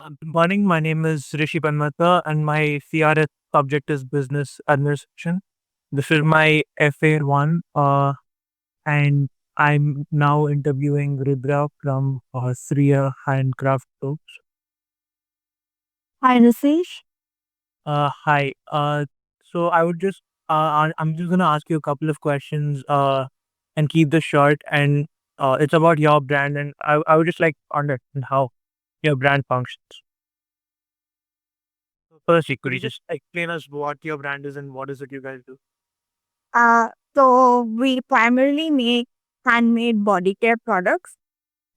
Good morning. My name is Rishi Panmata, and my CRS subject is Business Administration. This is my FA1, and I'm now interviewing Rudra from Sriya Handcraft Soaps. Hi, Nasish. Hi. So I would just, I'm just gonna ask you a couple of questions, and keep this short. And it's about your brand, and I would just like to understand how your brand functions. So firstly, could you just explain us what your brand is and what is it you guys do? So we primarily make handmade body care products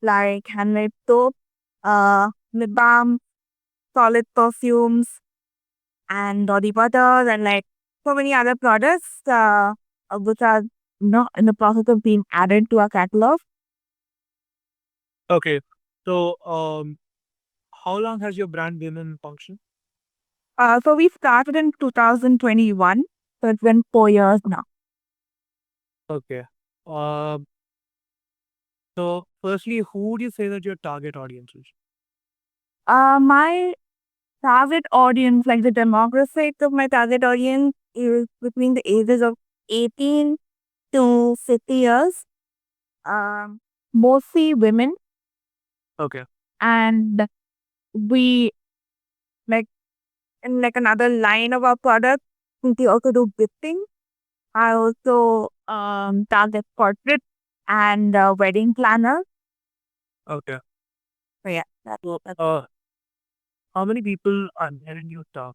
like handmade soap, lip balm, solid perfumes, and body butters, and like so many other products, which are in the process of being added to our catalog. Okay. So, how long has your brand been in function? So we started in 2021, so it's been 4 years now. Okay. Uh, so firstly, who would you say that your target audience is? My target audience, like the demographic of my target audience, is between the ages of 18 to 50 years, um, mostly women. Okay. And we, like, in like another line of our product, we also do gifting. I also target corporate and wedding planners. Okay. So yeah, that's How many people are there in your staff,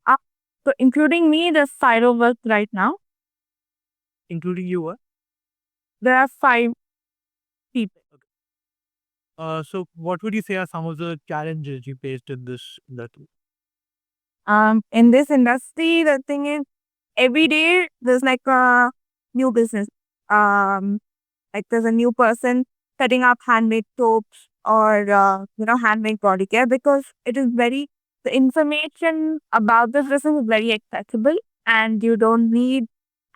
uh, so including me, there's 5 of us right now. including you? What? There are 5 people. Okay. So what would you say are some of the challenges you faced in this industry? In this industry, the thing is, every day there's like a new business. Um, like there's a new person setting up handmade soaps or handmade body care, because it is very the information about this business is very accessible, and you don't need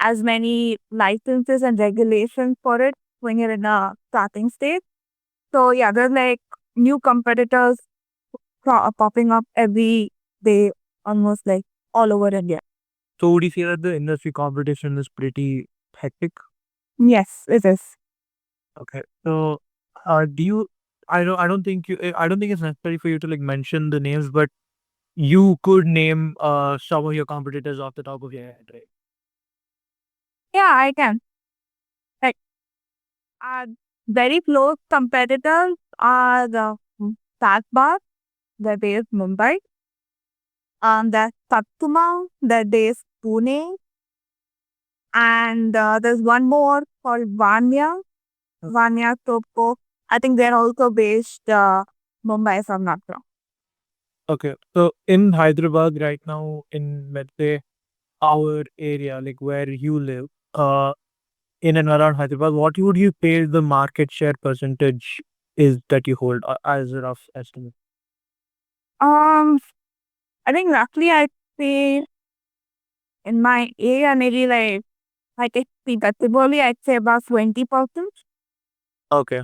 as many licenses and regulations for it when you're in a starting stage. So yeah, there's like new competitors popping up every day, almost like all over India. So would you say that the industry competition is pretty hectic? Yes, it is. Okay. So, do you? I don't think you. I don't think it's necessary for you to like mention the names, but you could name some of your competitors off the top of your head, right? Yeah, I can. Like, our very close competitors are the Bar, that is Mumbai, there's Satsuma, that is Pune, and there's one more called Vanya Topco. I think they're also based Mumbai, if I'm not wrong. Okay. So in Hyderabad right now, in let's say our area, like where you live, in and around Hyderabad, what would you say the market share percentage is that you hold as a rough estimate? Um, I think roughly I'd say in my area, maybe like I think that's probably I'd say about 20%. Okay.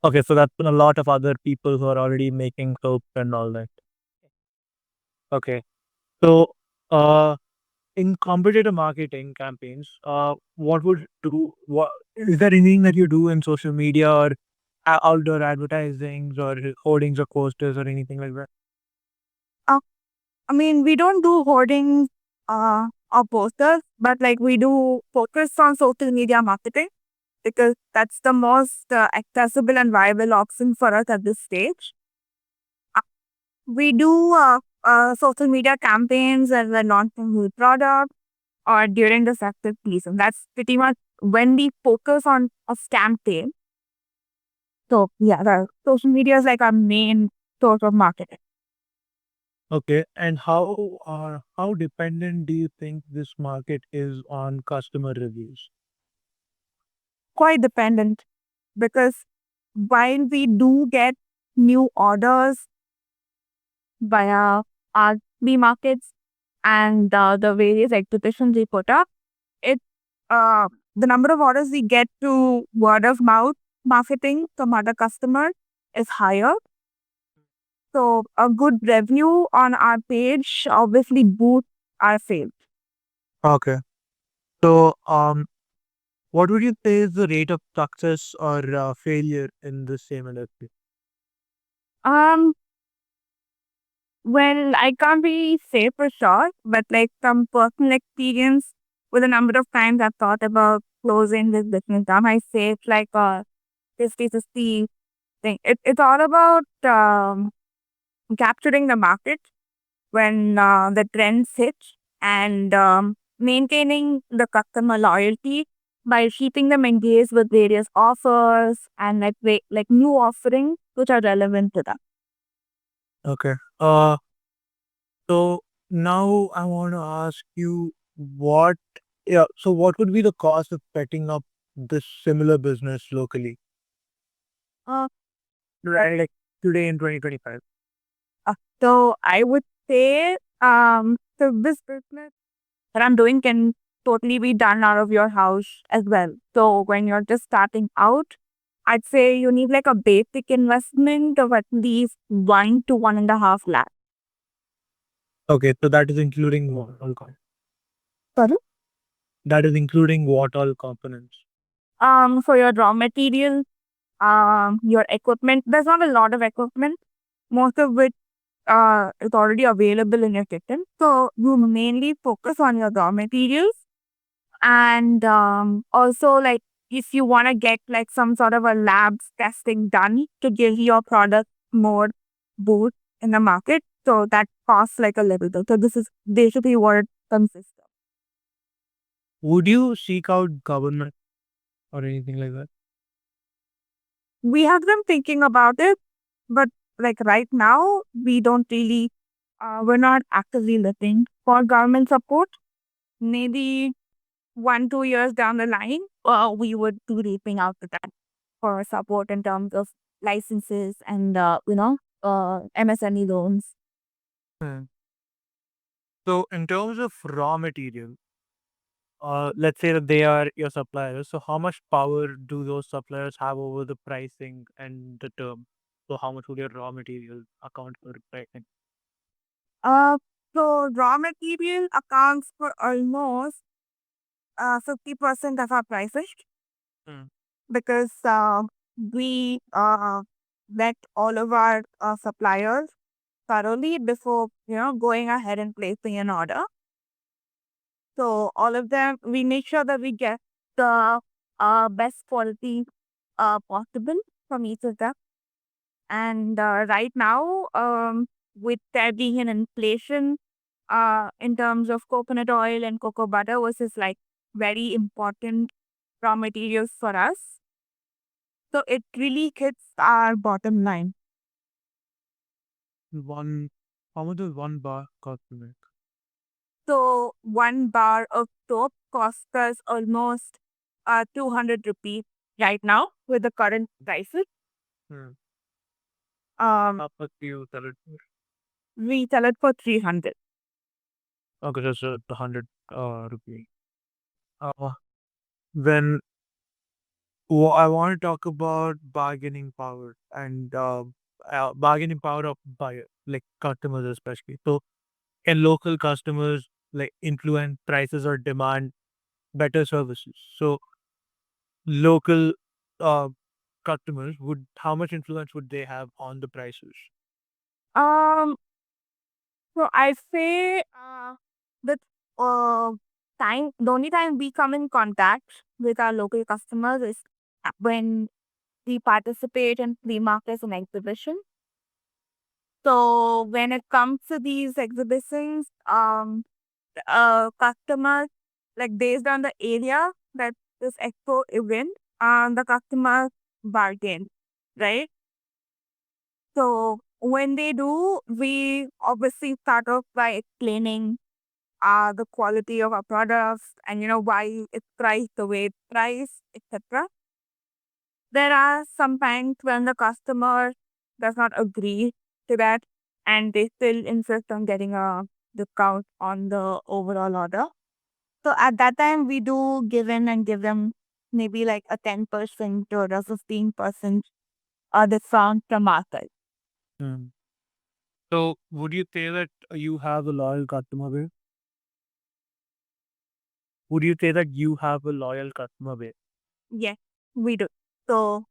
Okay. So that's a lot of other people who are already making soaps and all that. Okay. So, in competitive marketing campaigns, what is there anything that you do in social media or outdoor advertisings or hoardings or posters or anything like that? Uh, I mean, we don't do hoardings or posters, but like we do focus on social media marketing, because that's the most accessible and viable option for us at this stage. Uh, we do social media campaigns and the launching new product or during the festive season. That's pretty much when we focus on a campaign. So yeah, the social media is like our main source of marketing. Okay, and how dependent do you think this market is on customer reviews? Quite dependent, because while we do get new orders via our B markets and the various exhibitions we put up, it the number of orders we get to word of mouth marketing from other customers is higher. So a good review on our page obviously boosts our sales. Okay. So, what would you say is the rate of success or failure in the same industry? Um, well, I can't really say for sure, but like some personal experience with a number of times I've thought about closing this business down. I say it's like a 50-50 thing. It's all about capturing the market when the trends hit and maintaining the customer loyalty by keeping them engaged with various offers and like new offerings which are relevant to them. Okay. So now I want to ask you what would be the cost of setting up this similar business locally? Uh, Right, like today in 2025. so I would say so this business that I'm doing can totally be done out of your house as well. So when you're just starting out, I'd say you need like a basic investment of at least 1 to 1.5 lakh. Okay, so that is including what all Pardon? that is including what all components? For your raw materials, your equipment. There's not a lot of equipment, most of which is already available in your kitchen. So you mainly focus on your raw materials and also like if you want to get like some sort of a labs testing done to give your product more boost in the market. So that costs like a little bit. So this is basically what it consists of. Would you seek out government or anything like that? We have been thinking about it, but like right now, we don't really, we're not actively looking for government support. Maybe 1, 2 years down the line, we would be reaching out to that for support in terms of licenses and, MSME loans. Hmm. So in terms of raw material, let's say that they are your suppliers. So how much power do those suppliers have over the pricing and the term? So how much would your raw material account for pricing? Uh, so raw material accounts for almost 50% of our prices Hmm. because we vet all of our suppliers thoroughly before going ahead and placing an order. So all of them, we make sure that we get the best quality possible from each of them. And right now, with there being an inflation in terms of coconut oil and cocoa butter, which is like very important raw materials for us. So it really hits our bottom line. One, how much does one bar cost to make? So one bar of soap costs us almost 200 rupees right now with the current prices. Hmm. Um, How much do you sell it for? we sell it for 300. Okay, just the 100 rupee. Uh, when I want to talk about bargaining power and bargaining power of buyer, like customers especially. So can local customers like influence prices or demand better services? So local uh, customers would how much influence would they have on the prices? Um, so I say that uh, the only time we come in contact with our local customers is when we participate in flea markets and exhibitions. So when it comes to these exhibitions, customers like based on the area that this expo event, the customers bargain, right? So when they do, we obviously start off by explaining the quality of our products and why it's priced the way it's priced, etc. There are some times when the customer does not agree to that and they still insist on getting a discount on the overall order. So at that time, we do give in and give them maybe like a 10% or a 15% discount from our side. Hmm. So would you say that you have a loyal customer base? Would you say that you have a loyal customer base? Yes, we do. So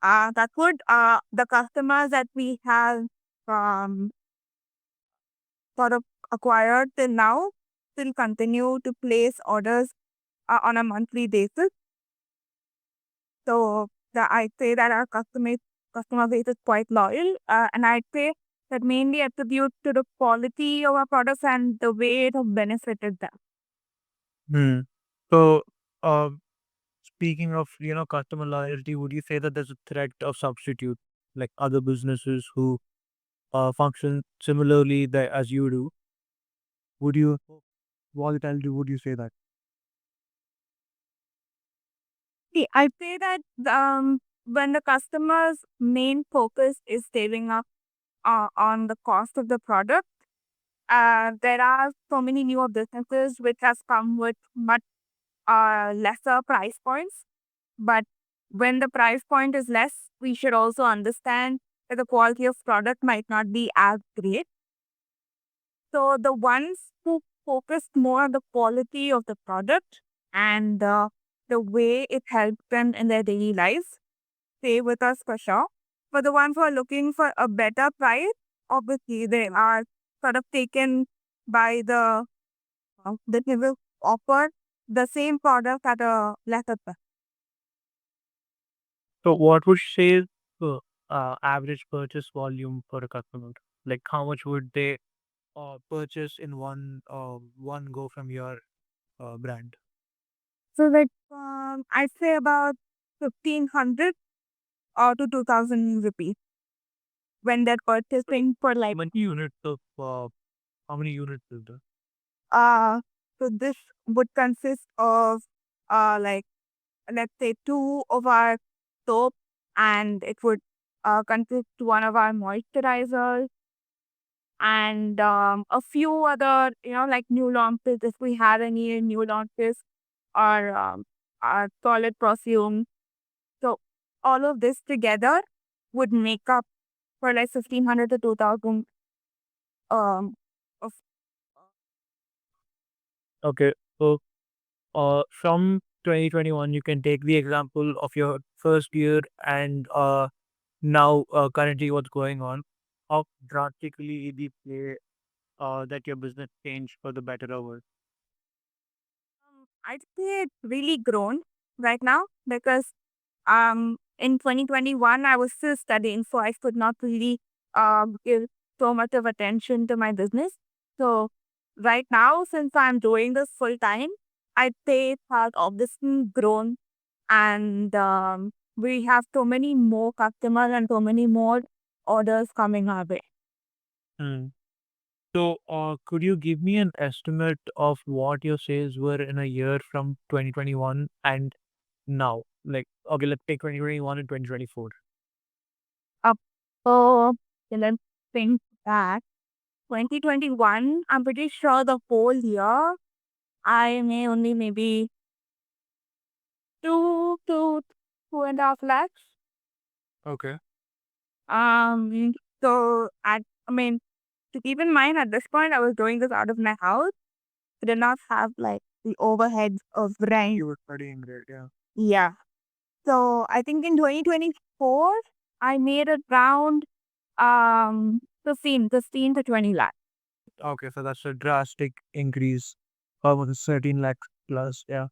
that's what the customers that we have um, sort of acquired till now still continue to place orders on a monthly basis. So I'd say that our customer base is quite loyal, and I'd say that mainly attribute to the quality of our products and the way it has benefited them. Hmm. So, uh, speaking of, customer loyalty, would you say that there's a threat of substitute, like other businesses who function similarly as you do? Would you, volatility, would you say that? See, I'd say that when the customer's main focus is saving up on the cost of the product, there are so many newer businesses which has come with much lesser price points. But when the price point is less, we should also understand that the quality of product might not be as great. So the ones who focus more on the quality of the product and the way it helps them in their daily lives, stay with us for sure. For the ones who are looking for a better price, obviously they are sort of taken by the they will offer the same product at a lesser price. So, what would you say is the average purchase volume for a customer? Like, how much would they purchase in one go from your brand? So that I'd say about 1,500 or to 2,000 rupees when they're purchasing for like How many units is there? uh so this would consist of like let's say two of our soap, and it would consist one of our moisturizers and a few other, like new launches if we had any new launches, or our solid perfume. So all of this together would make up for like 1,500 to 2,000 um of Okay, so from 2021, you can take the example of your first year and now currently what's going on. How drastically the play that your business changed for the better or worse? I'd say it's really grown right now because in 2021 I was still studying, so I could not really give so much of attention to my business. So right now, since I'm doing this full time, I'd say it has obviously grown, and we have so many more customers and so many more orders coming our way. Hmm. So, could you give me an estimate of what your sales were in a year from 2021 and now? Like, okay, let's take 2021 and 2024. Up so let's think back. 2021, I'm pretty sure the whole year I may only maybe 2 to 2.5 lakhs. Okay. Um, so I mean, to keep in mind, at this point, I was doing this out of my house. I did not have like the overheads of rent. You were studying great, yeah. Yeah. So I think in 2024, I made around 15 to 20 lakhs. Okay, so that's a drastic increase. Almost 13 lakhs plus, yeah.